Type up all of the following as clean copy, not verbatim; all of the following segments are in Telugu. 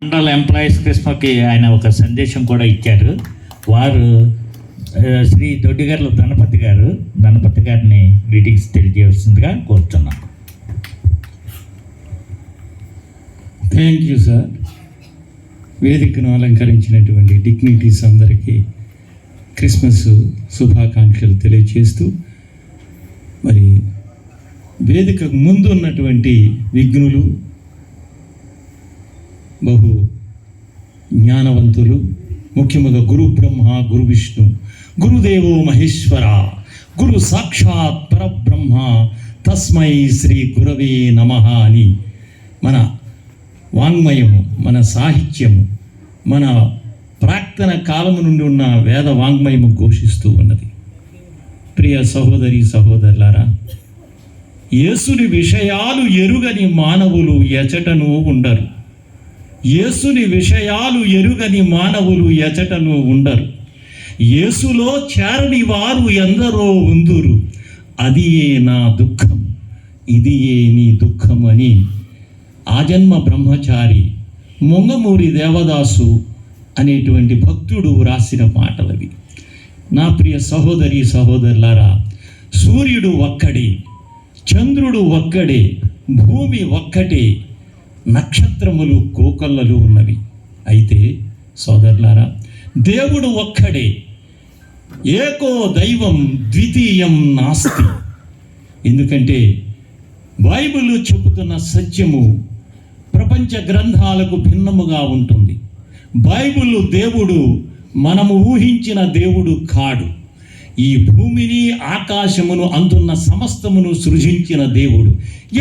మండల ఎంప్లాయీస్ క్రిస్మస్కి ఆయన ఒక సందేశం కూడా ఇచ్చారు. వారు శ్రీ దొడ్డిగర్ల ధనపతి గారిని గ్రీటింగ్స్ తెలియజేస్తుందిగా కోరుతున్నాను. Thank you sir. వేదికను అలంకరించినటువంటి డిగ్నిటీస్ అందరికీ క్రిస్మస్ శుభాకాంక్షలు తెలియజేస్తూ, మరి వేదికకు ముందు ఉన్నటువంటి విఘ్నులు, బహు జ్ఞానవంతులు, ముఖ్యంగా గురు బ్రహ్మ గురు విష్ణు గురుదేవో మహేశ్వర గురు సాక్షాత్ పరబ్రహ్మ తస్మై శ్రీ గురవే నమః అని మన వాంగ్మయము, మన సాహిత్యము, మన ప్రాక్తన కాలము నుండి ఉన్న వేద వాంగ్మయము ఘోషిస్తూ ఉన్నది. ప్రియ సహోదరి సహోదరులారా, యేసుని విషయాలు ఎరుగని మానవులు ఎచటను ఉండరు. యేసుని విషయాలు ఎరుగని మానవులు ఎచటను ఉండరు. యేసులో చేరని వారు ఎందరో ఉందురు. అది ఏ నా దుఃఖం, ఇది ఏ నీ దుఃఖం అని ఆజన్మ బ్రహ్మచారి మొంగమూరి దేవదాసు అనేటువంటి భక్తుడు రాసిన మాటలవి. నా ప్రియ సహోదరి సహోదరులారా, సూర్యుడు ఒక్కడే, చంద్రుడు ఒక్కడే, భూమి ఒక్కటే, నక్షత్రములు కోకొల్లలు ఉన్నవి. అయితే సోదరులారా, దేవుడు ఒక్కడే, ఏకో దైవం ద్వితీయం నాస్తి. ఎందుకంటే బైబిల్ చెబుతున్న సత్యము ప్రపంచ గ్రంథాలకు భిన్నముగా ఉంటుంది. బైబిల్ దేవుడు మనము ఊహించిన దేవుడు కాడు. ఈ భూమిని ఆకాశమును అందున్న సమస్తమును సృజించిన దేవుడు.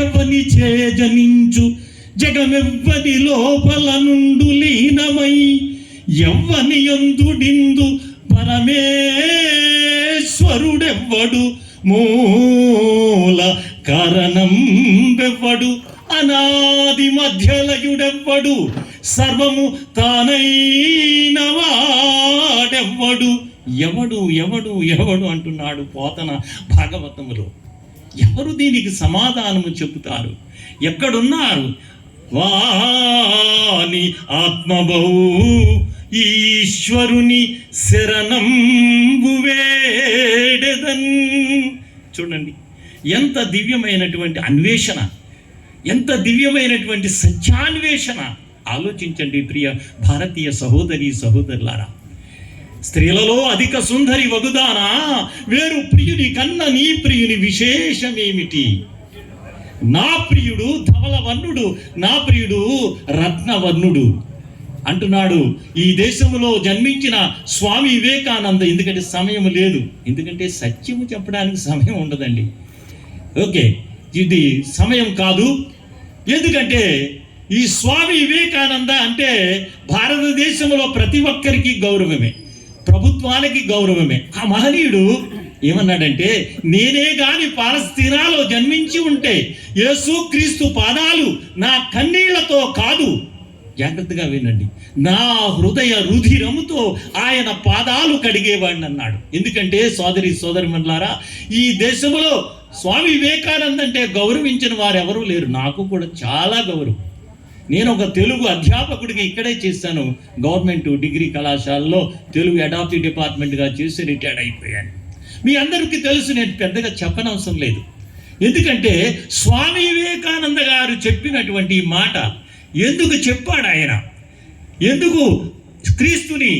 ఎవ్వని చేజనించు జగమెవ్వని లోపల నుండు లీనమై ఎవ్వని యందుడిందు పరమేశ్వరుడెవ్వడు, మూల కారణం వెవ్వడు, అనాది మధ్యలయుడెవ్వడు, సర్వము తానైన వాడెవ్వడు. ఎవడు ఎవడు ఎవడు అంటున్నాడు పోతన భాగవతములో. ఎవరు దీనికి సమాధానము చెబుతారు? ఎక్కడున్నారు? వాని ఆత్మబౌ ఈశ్వరుని శరణంబు వేడెదన్. చూడండి, ఎంత దివ్యమైనటువంటి అన్వేషణ, ఎంత దివ్యమైనటువంటి సత్యాన్వేషణ. ఆలోచించండి ప్రియ భారతీయ సహోదరి సహోదరులారా. స్త్రీలలో అధిక సుందరి వగుదానా, వేరు ప్రియుని కన్న నీ ప్రియుని విశేషమేమిటి? నా ప్రియుడు ధవలవర్ణుడు, నా ప్రియుడు రత్నవర్ణుడు అంటున్నాడు ఈ దేశంలో జన్మించిన స్వామి వివేకానంద. ఎందుకంటే సమయం లేదు, ఎందుకంటే సత్యము చెప్పడానికి సమయం ఉండదండి. ఓకే, ఇది సమయం కాదు. ఎందుకంటే ఈ స్వామి వివేకానంద అంటే భారతదేశంలో ప్రతి ఒక్కరికి గౌరవమే, ప్రభుత్వానికి గౌరవమే. ఆ మహనీయుడు ఏమన్నాడంటే, నేనే గాని పాలస్తీనాలో జన్మించి ఉంటే యేసు క్రీస్తు పాదాలు నా కన్నీళ్లతో కాదు, జాగ్రత్తగా వినండి, నా హృదయ రుధిరముతో ఆయన పాదాలు కడిగేవాడిని అన్నాడు. ఎందుకంటే సోదరి సోదరిమణులారా, ఈ దేశంలో స్వామి వివేకానంద అంటే గౌరవించిన వారు ఎవరూ లేరు. నాకు కూడా చాలా గౌరవం. నేను ఒక తెలుగు అధ్యాపకుడికి ఇక్కడే చేశాను. గవర్నమెంట్ డిగ్రీ కళాశాలలో తెలుగు అడాప్టివ్ డిపార్ట్మెంట్గా చేసి రిటైర్డ్ అయిపోయాను. మీ అందరికీ తెలుసు, నేను పెద్దగా చెప్పనవసరం లేదు. ఎందుకంటే స్వామి వివేకానంద గారు చెప్పినటువంటి మాట ఎందుకు చెప్పాడు ఆయన, ఎందుకు క్రీస్తుని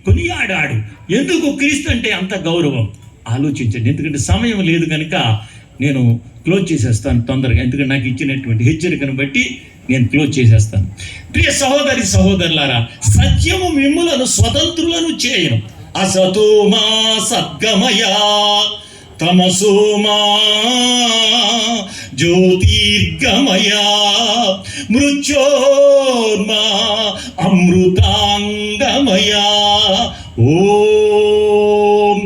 కొనియాడాడు, ఎందుకు క్రీస్తు అంటే అంత గౌరవం ఆలోచించండి. ఎందుకంటే సమయం లేదు కనుక నేను క్లోజ్ చేసేస్తాను తొందరగా, ఎందుకంటే నాకు ఇచ్చినటువంటి హెచ్చరికను బట్టి నేను క్లోజ్ చేసేస్తాను. ప్రియ సహోదరి సహోదరులారా, సత్యము మిమ్ములను స్వతంత్రులను చేయను. అసతోమా సద్గమయా తమసోమా జ్యోతిర్గమయా మృత్యోర్మా అమృతాంగమయా. ఓం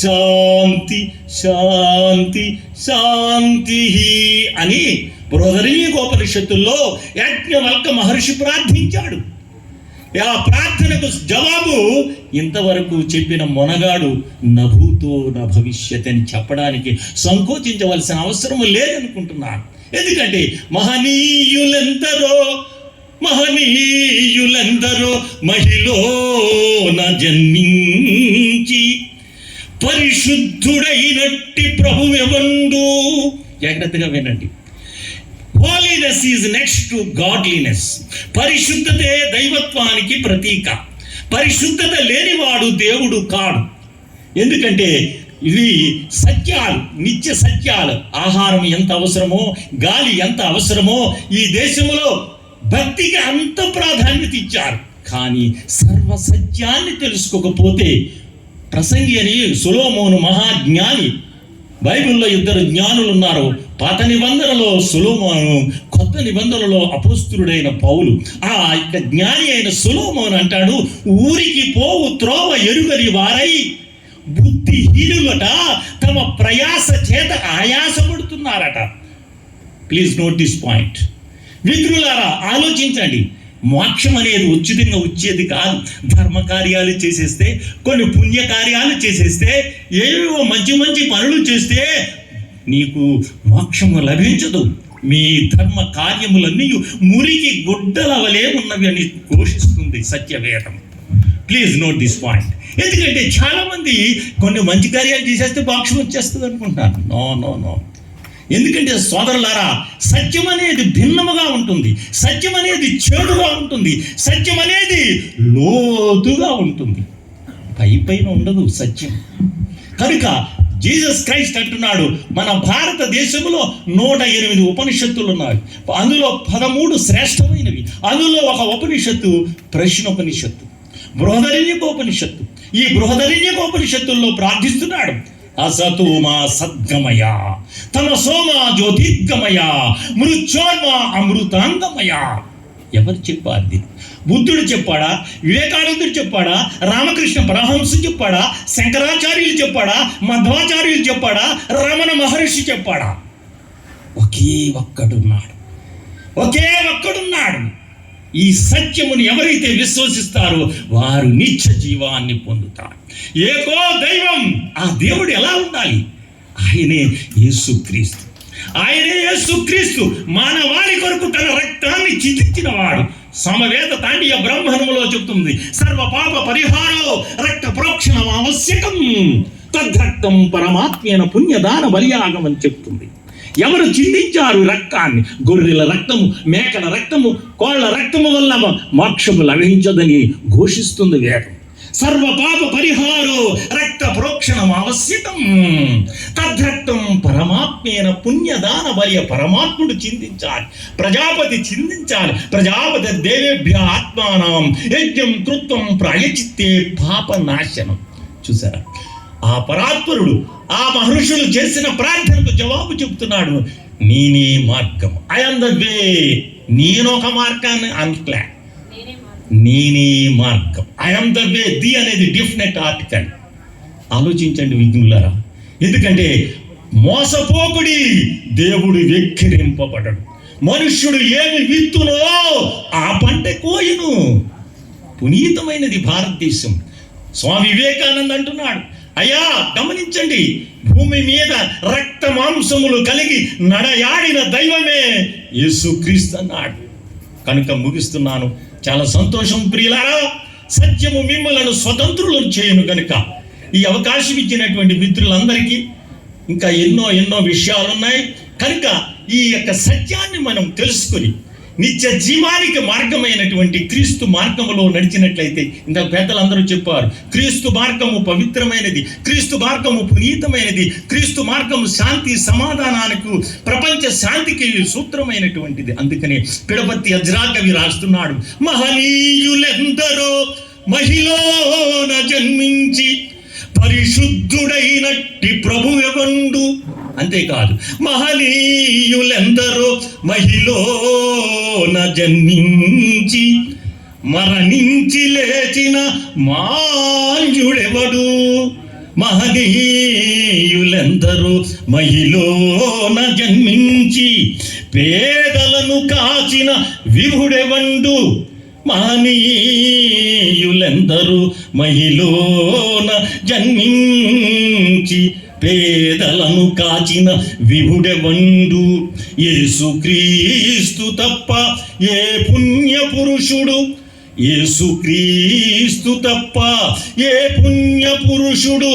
శాంతి శాంతి శాంతి అని బృహదీయోపనిషత్తుల్లో యాజ్ఞవల్క మహర్షి ప్రార్థించాడు. ఆ ప్రార్థనకు జవాబు ఇంతవరకు చెప్పిన మొనగాడు నభూతో న భవిష్యత్ అని చెప్పడానికి సంకోచించవలసిన అవసరం లేదనుకుంటున్నాను. ఎందుకంటే మహనీయులెందరో మహనీయులెందరో మహిలోన జన్మించి పరిశుద్ధుడైనట్టి ప్రభువెవండు. జాగ్రత్తగా వినండి. Holiness is next to godliness. పరిశుద్ధతే దైవత్వానికి ప్రతీక. పరిశుద్ధత లేనివాడు దేవుడు కాడు. ఎందుకంటే ఇవి సత్యాలు, నిత్య సత్యాలు. ఆహారం ఎంత అవసరమో, గాలి ఎంత అవసరమో ఈ దేశంలో భక్తికి అంత ప్రాధాన్యత ఇచ్చారు. కానీ సర్వసత్యాన్ని తెలుసుకోకపోతే, ప్రసంగి అని సొలొమోను మహాజ్ఞాని, బైబిల్లో 2 జ్ఞానులు ఉన్నారు. పాత నిబంధనలో సొలొమోను, కొత్త నిబంధనలో అపోస్తులుడైన పౌలు. ఆ జ్ఞాని అయిన సొలొమోను అంటాడు, ఊరికి పోవు త్రోవ ఎరుగని వారై బుద్ధిహీనులట తమ ప్రయాస చేత ఆయాసపడుతున్నారట. Please note this point. విగ్రులారా ఆలోచించండి. మోక్షం అనేది ఉచితంగా వచ్చేది కాదు. ధర్మ కార్యాలు చేసేస్తే, కొన్ని పుణ్యకార్యాలు చేసేస్తే, ఏవేవో మంచి మంచి పనులు చేస్తే నీకు మోక్షము లభించదు. మీ ధర్మ కార్యములన్నీ మురికి గుడ్డలవలే ఉన్నవి అని ఘోషిస్తుంది సత్యవేదం. Please note this point. ఎందుకంటే చాలామంది కొన్ని మంచి కార్యాలు చేసేస్తే మోక్షం వచ్చేస్తుంది అనుకుంటున్నారు. No no no. ఎందుకంటే సోదరులారా, సత్యం అనేది భిన్నముగా ఉంటుంది. సత్యం అనేది చెడుగా ఉంటుంది. సత్యం అనేది లోతుగా ఉంటుంది. పైన ఉండదు సత్యం. కనుక జీసస్ క్రైస్ట్ అంటున్నాడు, మన భారతదేశంలో 108 ఉపనిషత్తులు ఉన్నాయి. అందులో 13 శ్రేష్టమైనవి. అందులో ఒక ఉపనిషత్తు ప్రశ్నోపనిషత్తు, బృహదరణ్యకోపనిషత్తు. ఈ బృహదరణ్యకోపనిషత్తుల్లో ప్రార్థిస్తున్నాడు, అసతోమా సద్గమయ, తమసోమా జ్యోతిర్గమయ, మృత్యోర్మా అమృతాంగమయ. ఎవరు చెప్పారు? బుద్ధుడు చెప్పాడా? వివేకానందుడు చెప్పాడా? రామకృష్ణ పరమహంస చెప్పాడా? శంకరాచార్యులు చెప్పాడా? మధ్వాచార్యులు చెప్పాడా? రమణ మహర్షి చెప్పాడా? ఒకే ఒక్కడున్నాడు. ఈ సత్యమును ఎవరైతే విశ్వసిస్తారో వారు నిత్య జీవాన్ని పొందుతారు. ఏకో దైవం. ఆ దేవుడు ఎలా ఉండాలి? ఆయనే యేసుక్రీస్తు. మానవాళి కొరకు తన రక్తాన్ని చిందించిన వాడు. సమవేద తాండియ బ్రాహ్మణములో చెప్తుంది, సర్వ పాప పరిహారో రక్త ప్రోక్షణం ఆవశ్యకం, తద్రక్తం పరమాత్మేన పుణ్యదాన బలియాగం అని చెప్తుంది. ఎవరు చిందించారు రక్తాన్ని? గొర్రెల రక్తము, మేకల రక్తము, కోళ్ల రక్తము వల్ల మోక్షము లభించదని ఘోషిస్తుంది వేదం. సర్వ పాప పరిహారో రక్త ప్రోక్షణం ఆవశ్యకం, తద్రక్తం పరమాత్మేన పుణ్యదాన బలియ. పరమాత్ముడు చిందించాలి, ప్రజాపతి చిందించాలి. ప్రజాపతి దేవేభ్య ఆత్మానం యజ్ఞం కృత్వం ప్రాయచిత్తే పాప నాశనం. చూసారా? ఆ పరాత్పరుడు, ఆ మహర్షులు చేసిన ప్రార్థనకు జవాబు చెప్తున్నాడు, నేనే మార్గం. I'm the way. నేనొక మార్గాన్ని అనట్లే, నేనే మార్గం. I'm the way. ది అనేది డెఫినెట్ ఆర్టికల్. ఆలోచించండి విఘ్నులారా. ఎందుకంటే మోసపోకుడి, దేవుడు వెక్కిరింపబడడు. మనుష్యుడు ఏమి విత్తునో ఆ పంట కోయును. పునీతమైనది భారతదేశం. స్వామి వివేకానంద అంటున్నాడు, అయ్యా గమనించండి, భూమి మీద రక్త మాంసములు కలిగి నడయాడిన దైవమే యేసుక్రీస్తు అన్నాడు. కనుక ముగిస్తున్నాను. చాలా సంతోషం ప్రియులారా. సత్యము మిమ్మలను స్వతంత్రులను చేయను. కనుక ఈ అవకాశం ఇచ్చినటువంటి మిత్రులందరికీ ఇంకా ఎన్నో విషయాలు ఉన్నాయి. కనుక ఈ యొక్క సత్యాన్ని మనం తెలుసుకొని నిత్య జీవానికి మార్గమైనటువంటి క్రీస్తు మార్గములో నడిచినట్లయితే, ఇంత పెద్దలందరూ చెప్పారు, క్రీస్తు మార్గము పవిత్రమైనది, క్రీస్తు మార్గము పునీతమైనది, క్రీస్తు మార్గము శాంతి సమాధానానికి, ప్రపంచ శాంతికి సూత్రమైనటువంటిది. అందుకనే పిడపత్తి అజ్రాకవి రాస్తున్నాడు, మహనీయులెందరో మహిళన జన్మించి పరిశుద్ధుడైనట్టి ప్రభువెవండు. అంతేకాదు, మహనీయులెందరో మహిళన జన్మించి మరణించి లేచిన మాల్యుడెవడు. మహనీయులెందరో మహిళన జన్మించి పేదలను కాచిన విభుడెవండు. మహనీయులెందరూ మహిళన జన్మించి నుంచి పేదలను కాచిన విభుడెవండు యేసుక్రీస్తు తప్ప ఏ పుణ్య పురుషుడు యేసుక్రీస్తు తప్ప ఏ పుణ్య పురుషుడు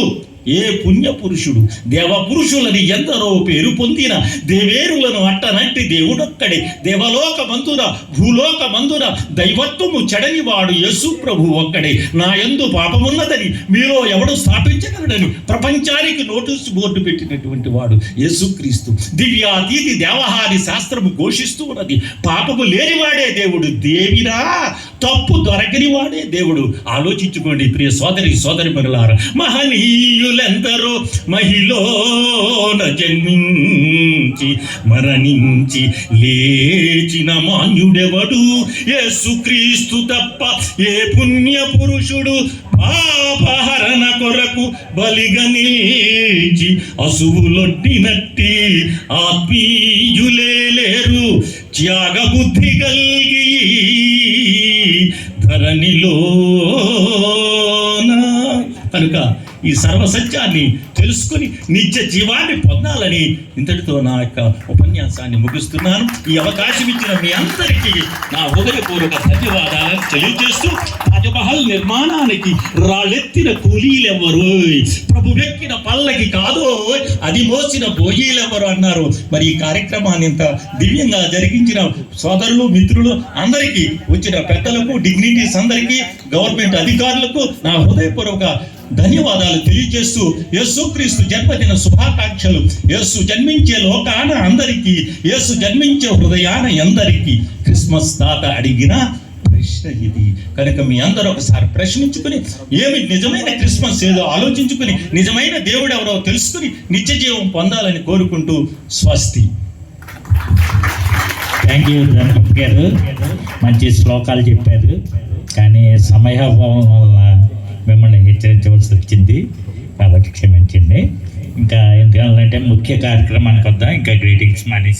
దేవ పురుషులని ఎందరో పేరు పొందిన దేవేరులను అట్టనంటి దేవుడొక్కడే దేవలోకమందున భూలోకమందున దైవత్వము చెడనివాడు యేసు ప్రభు ఒక్కడే నా యందు పాపమున్నదని మీలో ఎవడు స్థాపించగలడని ప్రపంచానికి నోటీసు బోర్డు పెట్టినటువంటి వాడు యేసుక్రీస్తు దివ్యాతీతి దేవహారి శాస్త్రము ఘోషిస్తూ ఉన్నది పాపము లేనివాడే దేవుడు దేవిరా తప్పు దొరకని వాడే దేవుడు ఆలోచించుకోండి ప్రియ సోదరి మరులారా మహనీయులెందరో మహిళన జన్మించి మరణించి లేచిన మాన్యుడెవడు యేసుక్రీస్తు తప్ప ఏ పుణ్య పురుషుడు పాపహరణ కొరకు బలిగా నిలిచి అసువులొడ్డినట్టి ఆత్మీయులే లేరు త్యాగ బుద్ధి కలిగి ధరణిలోన కనుక ఈ సర్వసత్యాన్ని తెలుసుకుని నిత్య జీవాన్ని పొందాలని ఇంతటితో నా యొక్క ఉపన్యాసాన్ని ముగిస్తున్నాను. ఈ అవకాశం ఇచ్చిన మీ అందరికీ నా హృదయపూర్వక ధన్యవాదాలను తెలియజేస్తూ తాజ్మహల్ నిర్మాణానికి రాళ్ళెత్తిన కూలీలెవ్వరు, ప్రభు వెక్కిన పల్లకి కాదో అది మోసిన బోయీలెవ్వరు అన్నారు. మరి ఈ కార్యక్రమాన్ని ఇంత దివ్యంగా జరిగించిన సోదరులు మిత్రులు అందరికీ, వచ్చిన పెద్దలకు, డిగ్నిటీస్ అందరికీ, గవర్నమెంట్ అధికారులకు నా హృదయపూర్వక ధన్యవాదాలు తెలియజేస్తూ యేసుక్రీస్తు జన్మదిన శుభాకాంక్షలు. యేసు జన్మించే లోకాన అందరికీ, యేసు జన్మించే హృదయాన అందరికీ క్రిస్మస్ తాత అడిగిన ప్రశ్న ఇది. కనుక మీ అందరూ ఒకసారి ప్రశ్నించుకుని ఏమి నిజమైన క్రిస్మస్ ఏదో ఆలోచించుకుని నిజమైన దేవుడు ఎవరో తెలుసుకుని నిత్య జీవం పొందాలని కోరుకుంటూ స్వస్తి. థ్యాంక్ యూ ధనపతి గారు, మంచి శ్లోకాలు చెప్పారు. కానీ సమయాభావం వల్ల మిమ్మల్ని హెచ్చరించవలసి వచ్చింది కాబట్టి క్షమించండి. ఇంకా ఎందుకంటే ముఖ్య కార్యక్రమానికి వద్దాం. ఇంకా గ్రీటింగ్స్ మానేసి